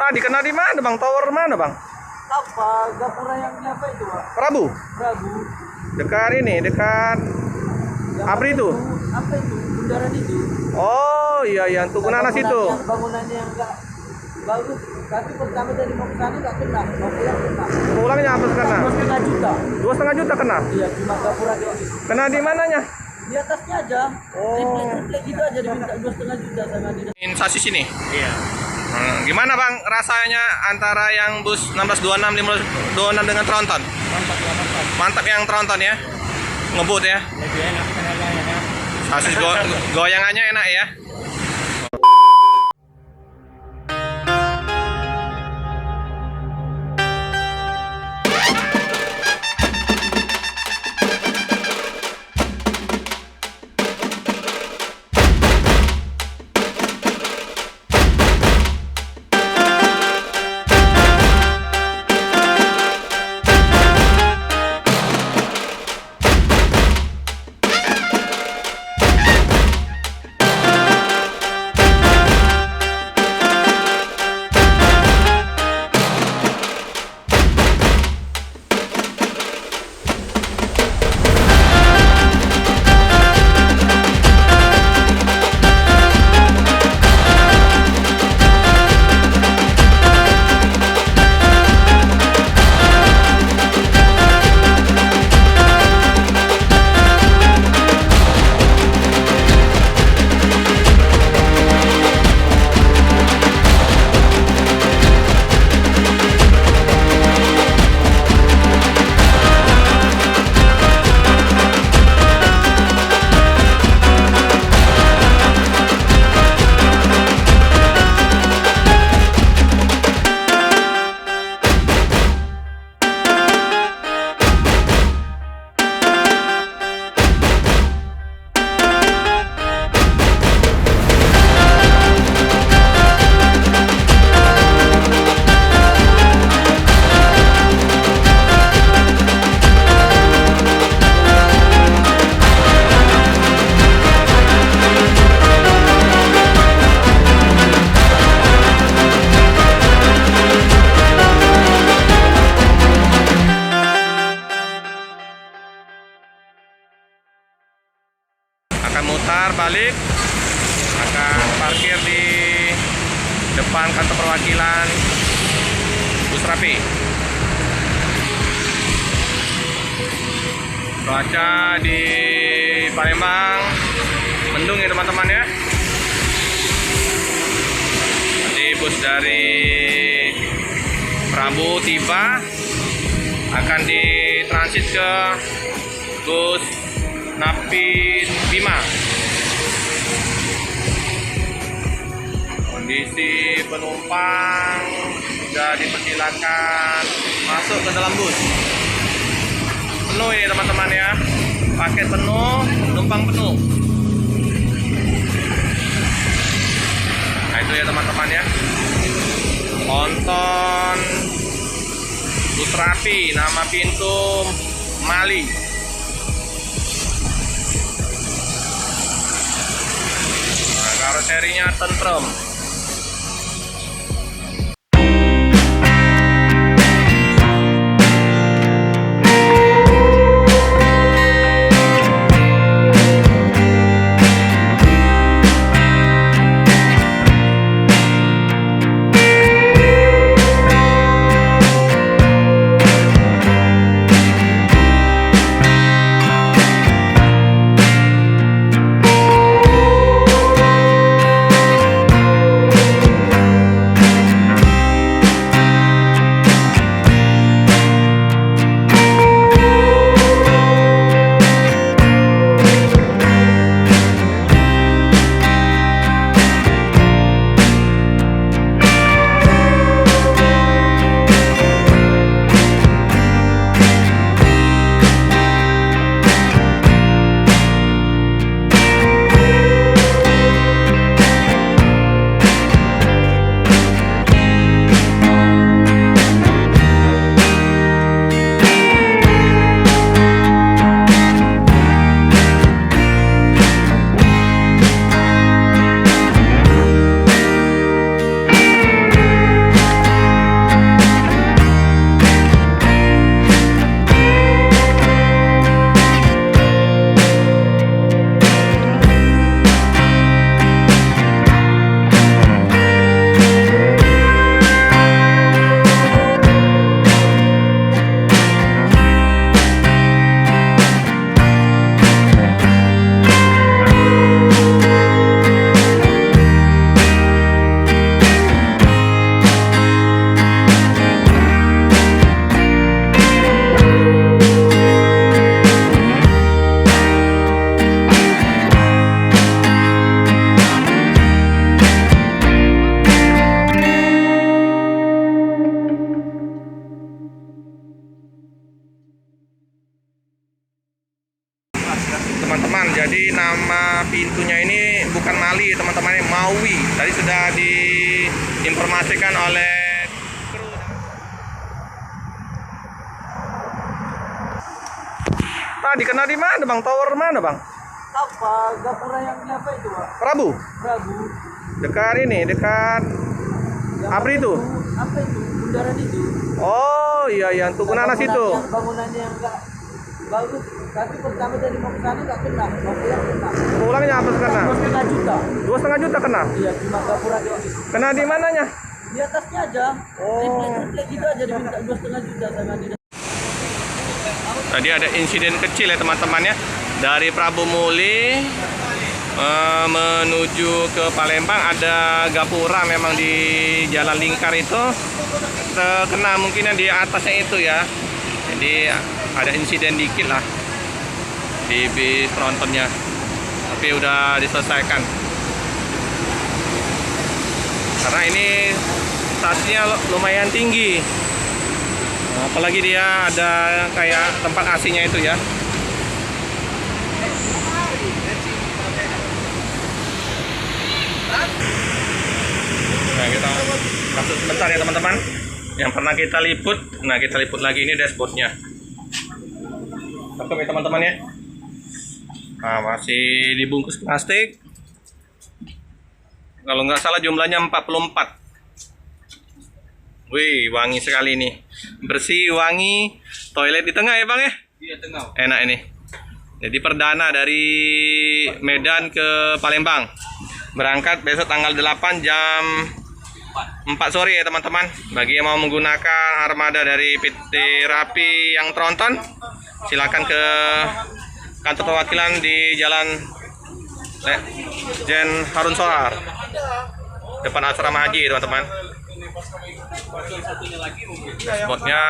Tadi kena di mana bang? Tower mana bang? Apa? Gapura yang apa itu, Pak? Prabu. Prabu. Dekat ini, dekat Yang apa itu? Apa itu? Bundaran itu. Oh iya yang tuh Gunanas itu. Bangunannya yang enggak bagus. Tapi pertama dari mau ke sana enggak kena. Mau pulang kena. Pulangnya apa kena? 2,5 juta. 2,5 juta kena. Iya, cuma gapura doang. Kena di mananya? Di atasnya aja. Oh. Triplek gitu aja diminta 2,5 juta sama dia. Ini sasis ini. Iya. Gimana bang rasanya antara yang bus 1626, 1526 dengan tronton? Mantap ya, mantap. Mantap yang tronton ya, ngebut ya. Lebih enak kenalnya. Sasis goyangannya enak ya. Akan mutar balik, akan parkir di depan kantor perwakilan Bus Rapi. Cuaca di Palembang mendung ya teman-teman ya. Nanti bus dari Prabu tiba, akan ditransit ke bus Napin Bima. Kondisi penumpang sudah dipersilakan masuk ke dalam bus. Penuh ini teman-teman ya, paket penuh, penumpang penuh. Nah itu ya teman-teman ya, Tonton Bus Rapi, nama pintu Mali. Nah, karoserinya tentrem. nama pintunya ini bukan Mali teman-teman, ini Maui. Tadi sudah diinformasikan oleh kru. Tadi kena di mana bang? Tower mana bang? Apa? Gapura yang apa itu, Pak? Prabu? Prabu. Dekat ini, dekat Apri itu? Apa itu? Bundaran itu. Oh iya, iya, untuk Gunanas itu. Bangunannya yang enggak bagus. Tapi pertama dari mau ke sana enggak kena. Mau pulang kena. Pulangnya apa kena? 2,5 juta. 2,5 juta kena? Iya, cuma gapura doang. Kena di mananya? Di atasnya aja. Triplek gitu aja diminta 2,5 juta sama dia. Tadi ada insiden kecil ya teman-teman ya. Dari Prabu Muli menuju ke Palembang ada gapura memang di Jalan Lingkar itu terkena mungkin di atasnya itu ya. Jadi ada insiden dikit lah di bis trontonnya. Tapi udah diselesaikan. Karena ini stasiunnya lumayan tinggi. Apalagi dia ada kayak tempat AC-nya itu ya. Nah, kita masuk sebentar ya teman-teman. Yang pernah kita liput, nah kita liput lagi, ini dashboardnya. Cakep ya teman-teman ya. Nah, masih dibungkus plastik. Kalau nggak salah jumlahnya 44. Wih, wangi sekali nih. Bersih, wangi. Toilet di tengah ya bang ya? Iya, tengah. Enak ini. Jadi perdana dari Medan ke Palembang. Berangkat besok tanggal 8 jam 4 sore ya teman-teman. Bagi yang mau menggunakan armada dari PT Rapi yang Tronton, silakan ke kantor perwakilan di Jalan Jen Harun Sohar, depan asrama haji teman-teman. Dashboardnya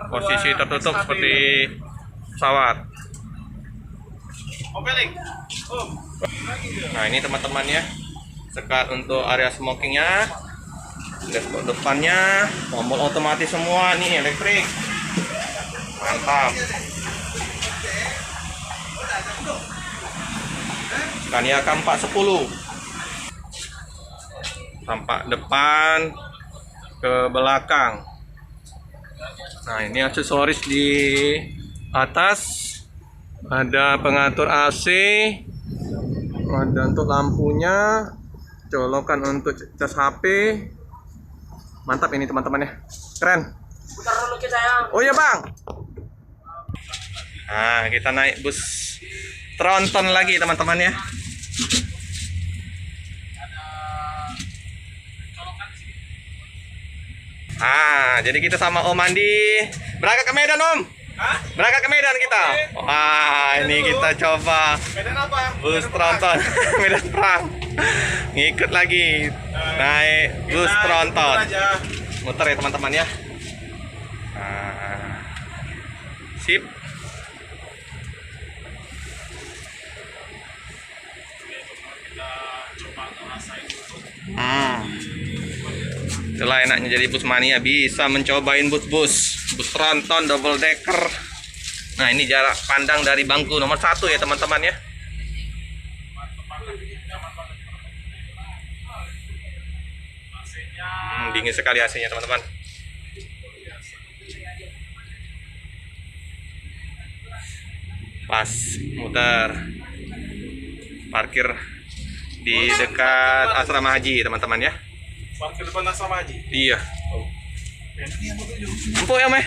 posisi tertutup seperti pesawat. Nah ini teman-teman ya, sekat untuk area smokingnya, dashboard depannya, tombol otomatis semua nih, elektrik, mantap. Scania K410, tampak depan ke belakang. Nah ini aksesoris di atas, ada pengatur AC, ada untuk lampunya, colokan untuk cas HP. Mantap ini teman-teman ya, keren. Putar dulu kita ya. Oh iya bang. Nah kita naik bus tronton lagi teman-teman ya. Jadi kita sama Om Andi berangkat ke Medan Om. Hah? Berangkat ke Medan kita. Wah, ini kita coba Medan apa? bus tronton Medan Perang. Ngikut lagi naik bus tronton. Muter ya teman-teman ya. Nah, sip. Itulah enaknya jadi bus mania, bisa mencobain bus tronton double decker. Nah ini jarak pandang dari bangku nomor 1 ya teman-teman ya. Dingin sekali AC-nya teman-teman. Pas muter, parkir di dekat asrama haji teman-teman ya. Parkir depan asrama haji. Iya. Empuk ya meh.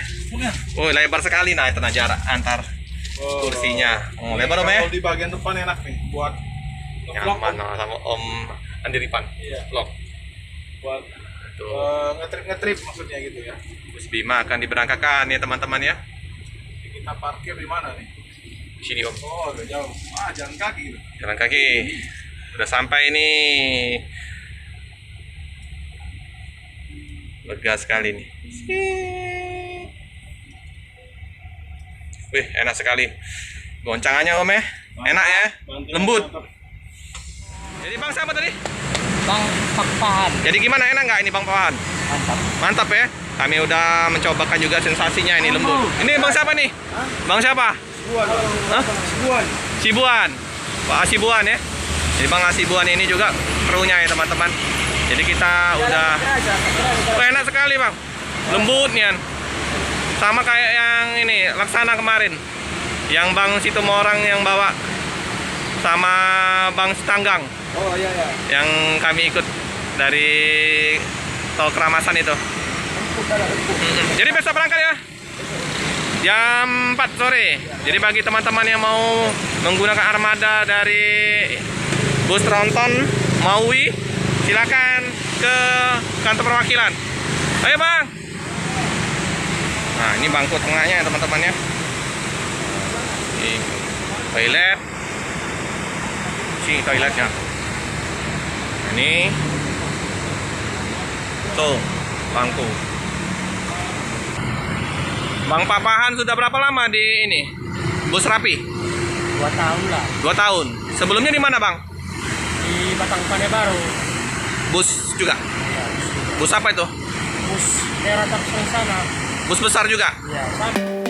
Oh lebar sekali, nah itu jarak antar kursinya. Oh, lebar om ya. Kalau di bagian depan enak nih buat Nyaman sama Om Andi Ripan. Iya. Vlog. Buat ngetrip maksudnya gitu ya. Bus Bima akan diberangkatkan ya teman-teman ya. Kita parkir di mana nih? Di sini om. Oh, udah jauh. Jalan kaki gitu. Jalan kaki. Udah sampai ini. Lega sekali nih. Wih, enak sekali. Goncangannya om ya. Enak ya. Lembut. Jadi bang siapa tadi? Bang Pakpahan. Jadi gimana, enak nggak ini bang Pahan? Mantap. Mantap ya. Kami udah mencobakan juga sensasinya ini lembut. Ini bang siapa nih? Bang siapa? Sibuan. Hah? Sibuan. Sibuan. Pak Asibuan ya. Jadi Bang Asibuan ini juga krunya ya teman-teman. Jadi kita udah enak sekali Bang. Lembut nih kan. Sama kayak yang ini Laksana kemarin. Yang Bang Situmorang yang bawa sama Bang Setanggang. Oh iya iya. Yang kami ikut dari Tol Keramasan itu. Jadi besok berangkat ya. Jam 4 sore. Jadi bagi teman-teman yang mau menggunakan armada dari bus tronton Maui, silakan ke kantor perwakilan. Ayo Bang. Nah ini bangku tengahnya ya teman-teman ya. Ini toilet. Sini toiletnya. Ini tuh bangku. Bang Papahan sudah berapa lama di ini? Bus Rapi? 2 tahun lah. 2 tahun. Sebelumnya di mana Bang? Di Batang Pane Baru. Bus juga? Ya, Bus apa itu? bus daerah Tangsel sana. Bus besar juga? Ya, sama.